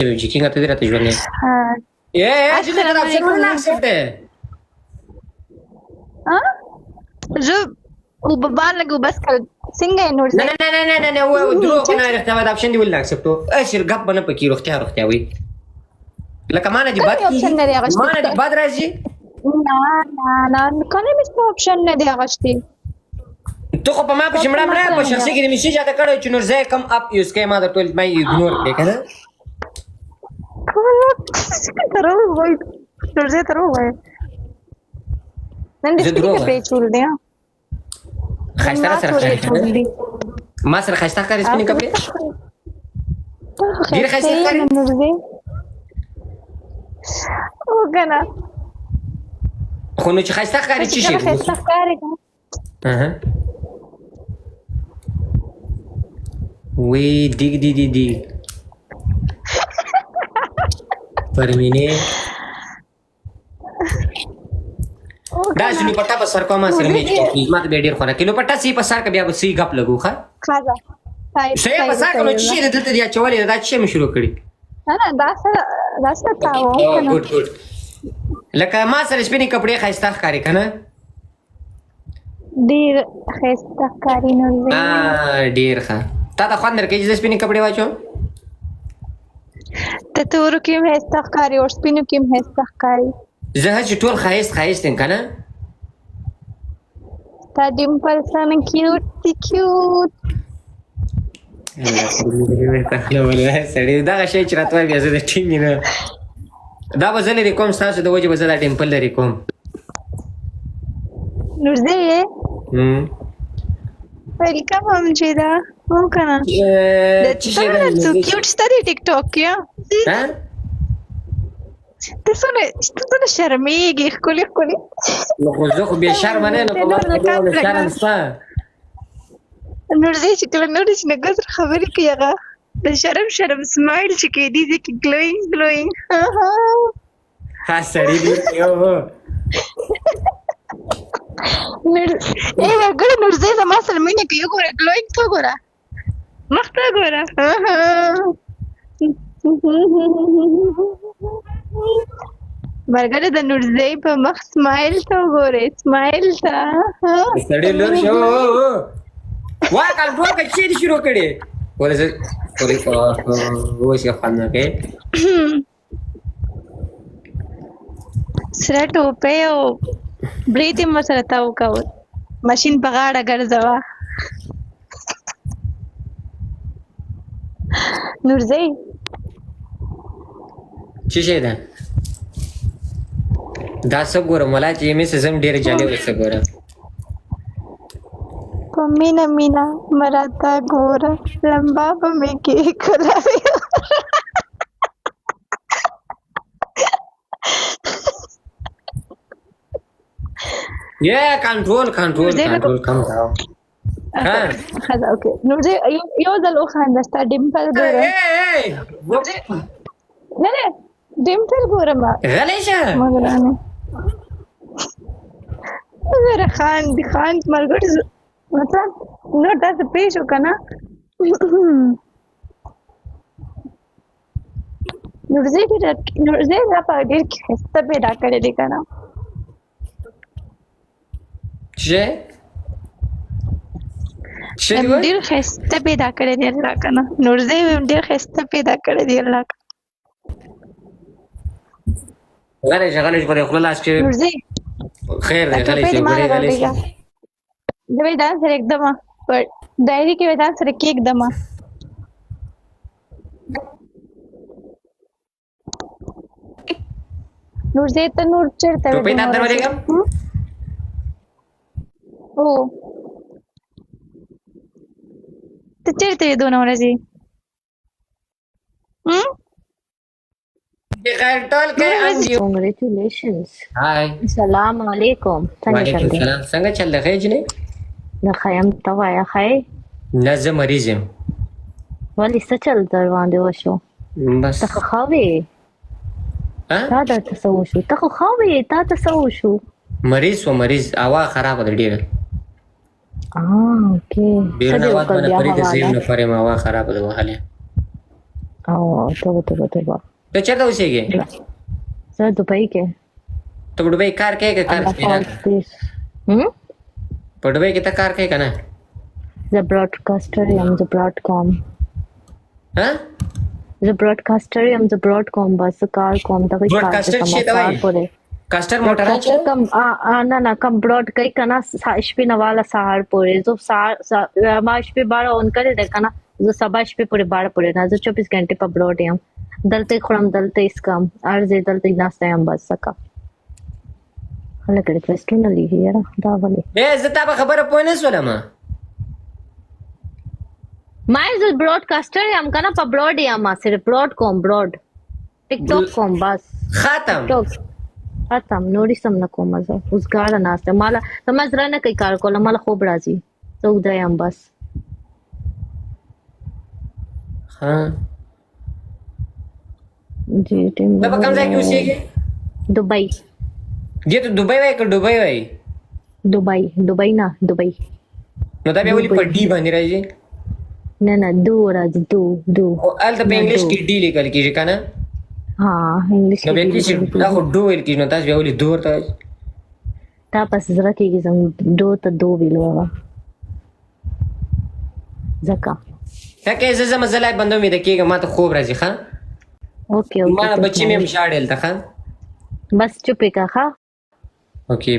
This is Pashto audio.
چې څنګه ته درته ژوند یې چې دا څنګه نه اکسپټ زه وببان لګو بس کل څنګه نور نه و درو کنه راځه دا اپشن دی ول اکسپټو اشر غب نه پکې روغتیا وي لکه مانه دی بد مانه دی بد راځي نه کنه مې اپشن نه دی اغشتي ته خو په ما په شمړه مړه په شخصي کې میسج اته کړو چې نور ځای کم اپ یوز کې ما د ټول مې اګنور کړې کنه ترو وای نور ځای ترو وای نن دې څه په چول دی خاصه سره ما سره خاصه کار سپینې کپړې ډیر خاصه کار نور ځای او کنه خو نو چې خاصه کار چی شي خاصه کار وی دی پرمینه دا شنو پټه په سر کومه سره میچ کوي ما ته ډیر خونه کینو پټه سی په سر کې بیا وسی غپ لګو ښه خاصه سی په سر کې نو چې دلته دی چولې دا چې مې شروع کړی نه دا څه تاو ګډ لکه ما سره سپینې کپڑے خاصه ښکاری کنه ډیر خسته کاری نه وي ډیر ښه تا ته خوان درکې چې سپینې کپڑے واچو ته تور کې خسته کاری او سپینو کې خسته کاری زه چې ټول خایست کنه تا ډیمپل سن کیوت نو ولې سړی دا شی چې راتوي بیا زه د ټیم نه دا وزن لري کوم تاسو د وجه وزن ډیمپل لري کوم نور دې ویلکم هم جیدا مو کنه ته کیوت ستاري ټیک ټاک کیا ها ته څنګه شرمېږي خولي نو خو زه خو به شرم نه نو په ما شرم ستا نور دې چې کله نور چې نګر خبرې کوي هغه د شرم سمایل چې کې دي چې ګلوینګ ها سړی دی یو ګل نور دې زما سره مینه کوي ګوره ګلوینګ تو ګوره مخ ته ګوره برګر د نورزی په مخ سمایل ته وګوره سمایل ته سړی لور شو وا کنټرول کې چې شروع کړي ولې وښه خانه کې سره ټوپه او بریتي مسره تاو کاو ماشين په غاړه ګرځوا نورزی څه شه ده دا څه ګورم ولا چې مې سم ډېر جالب څه ګورم په مینا مراتا ګور لمبا په مې کې کراوي یا کنټرول کم کاو ها خلاص اوکې نو یو ځل خان دستا ډیمپل ګور نه ډیمپل ګورم غلې شه مګرانه زه خان مرګ مطلب نو تاسو پیښو کنه نورزه دا په ډیر کې خسته پیدا کړې دي کنه څه ډیر خسته پیدا کړې دي الله کنه نورزه ډیر خسته پیدا کړې دي الله غلې په خپل لاس کې خیر دی غلې شه د ویدان سره एकदम پر ډایری کې ویدان سره کې एकदम نور زه ته نور چرته ته په نظر ولګم او ته چرته دونه ورځي Congratulations. Hi. Assalamu alaikum. څنګه چل دی خېجنې نه خیم ته وایا خای نه زه مریض یم ولې څه چل در باندې وشو بس ته خو خوي تا د څه وشو ته خو خوي تا ته څه وشو مریض اوا خراب ده ډیر اوکې بیرونه وخت باندې پرې د زیم نه پرې ما اوا خراب ده وهله او توبه ته چیرته اوسېږې؟ زه دوبۍ کې. ته په ډوبۍ کار کوې که کار کوې نه؟ په ډوبۍ کې ته کار کوې که نه؟ زه براډکاسټر یم، زه براډکام. زه براډکاسټر یم، زه براډکام بس کار کوم. دغه کار براډکاسټر څه ته وایي؟ کاسټر موټر کم نه کم براډ کوي کنه شپې نه والا سهار پورې. زه ما شپې 12 اون کړی دی کنه، زه سبا شپې پورې 12 پورې نه، زه 24 غنټې په براډ یم. دلته خورم، دلته اسکم ارزه، دلته ناشته یم بس سکا. خلک ریکوېسټونه لیکي یاره دا ولې؟ زه تا په خبره پوه نه شولم. ما زه براډکاسټر یم کنه، په براډ یم، صرف براډ کوم، براډ ټیک ټاک کوم بس ختم. نورې سم نه کوم. زه اوس ګاډه ناسته مالا سمزره نه کوي کار کوله، مالا خوب راځي، زه اوږده یم بس. جی ټیم ته په کوم ځای کې اوسېږې؟ دوبۍ. دې ته دوبۍ وایي که ډوبۍ وایي؟ دوبۍ نه دوبۍ. نو دا بیا ولې په ډي باندې راځي؟ نه دو راځي، دو هلته په انګلیش کې ډي لیکل کېږي که نه؟ انګلیش نو بیا چې دا خو ډو ویل کېږي، نو تاسو بیا ولې دو ورته وایي؟ تا پس زړه کېږي زموږ دو ته دو ویلو هغه ځکه. که زه ځم، زه لایف بنده امیده کېږم، ما ته خوب راځي. ښه اوکې ما نه بچي مې هم ژاړي هلته. ښه بس چوپې که. ښه اوکې.